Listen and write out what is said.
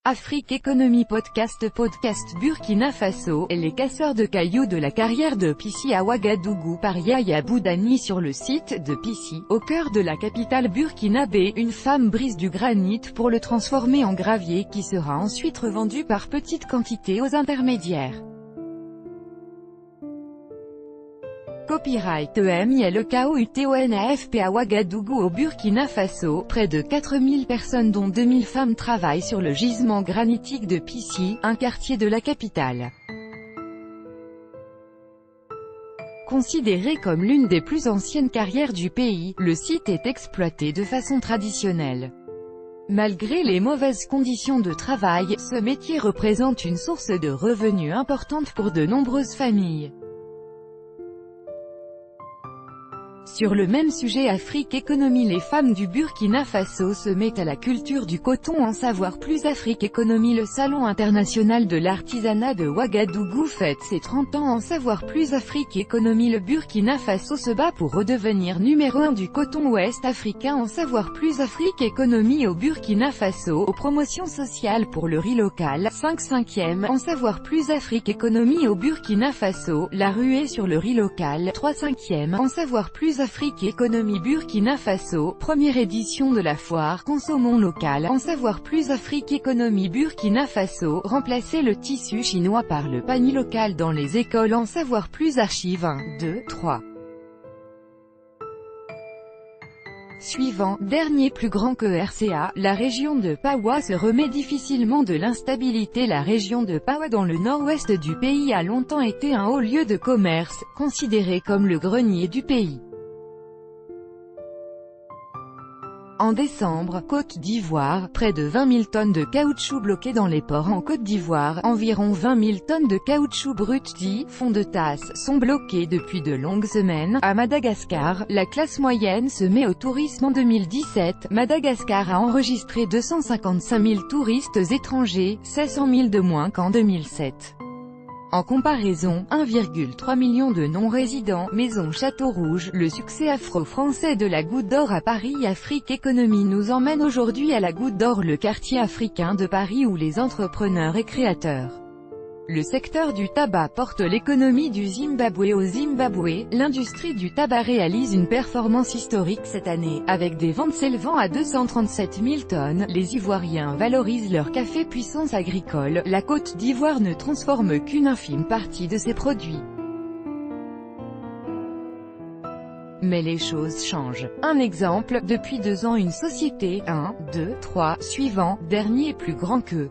Afrique Économie Podcast Burkina Faso, les casseurs de cailloux de la carrière de Pissi à Ouagadougou par Yaya Boudani sur le site de Pissi, au cœur de la capitale burkinabé, une femme brise du granit pour le transformer en gravier qui sera ensuite revendu par petites quantités aux intermédiaires. Copyright le KOUTONAFP à Ouagadougou au Burkina Faso, près de 4000 personnes dont 2000 femmes travaillent sur le gisement granitique de Pissi, un quartier de la capitale. Considéré comme l'une des plus anciennes carrières du pays, le site est exploité de façon traditionnelle. Malgré les mauvaises conditions de travail, ce métier représente une source de revenus importante pour de nombreuses familles. Sur le même sujet Afrique Économie, les femmes du Burkina Faso se mettent à la culture du coton. En savoir plus Afrique Économie, le salon international de l'artisanat de Ouagadougou fête ses 30 ans. En savoir plus Afrique Économie, le Burkina Faso se bat pour redevenir numéro 1 du coton ouest africain. En savoir plus Afrique Économie au Burkina Faso, aux promotions sociales pour le riz local, 5/5e. En savoir plus Afrique Économie au Burkina Faso, la ruée sur le riz local, 3/5e. En savoir plus Afrique Économie Burkina Faso, première édition de la foire Consommons local. En savoir plus Afrique Économie Burkina Faso, remplacer le tissu chinois par le panier local dans les écoles. En savoir plus Archive 1, 2, 3. Suivant, dernier plus grand que RCA, la région de Pawa se remet difficilement de l'instabilité. La région de Pawa dans le nord-ouest du pays a longtemps été un haut lieu de commerce, considéré comme le grenier du pays. En décembre, Côte d'Ivoire, près de 20 000 tonnes de caoutchouc bloquées dans les ports en Côte d'Ivoire, environ 20 000 tonnes de caoutchouc brut dit fond de tasse, sont bloquées depuis de longues semaines. À Madagascar, la classe moyenne se met au tourisme. En 2017, Madagascar a enregistré 255 000 touristes étrangers, 700 000 de moins qu'en 2007. En comparaison, 1,3 million de non-résidents. Maison Château-Rouge, le succès afro-français de la Goutte d'Or à Paris. Afrique Économie nous emmène aujourd'hui à la Goutte d'Or, le quartier africain de Paris où les entrepreneurs et créateurs. Le secteur du tabac porte l'économie du Zimbabwe. Au Zimbabwe, l'industrie du tabac réalise une performance historique cette année, avec des ventes s'élevant à 237 000 tonnes. Les Ivoiriens valorisent leur café puissance agricole. La Côte d'Ivoire ne transforme qu'une infime partie de ses produits. Mais les choses changent. Un exemple, depuis 2 ans une société, 1, 2, 3, suivant, dernier plus grand que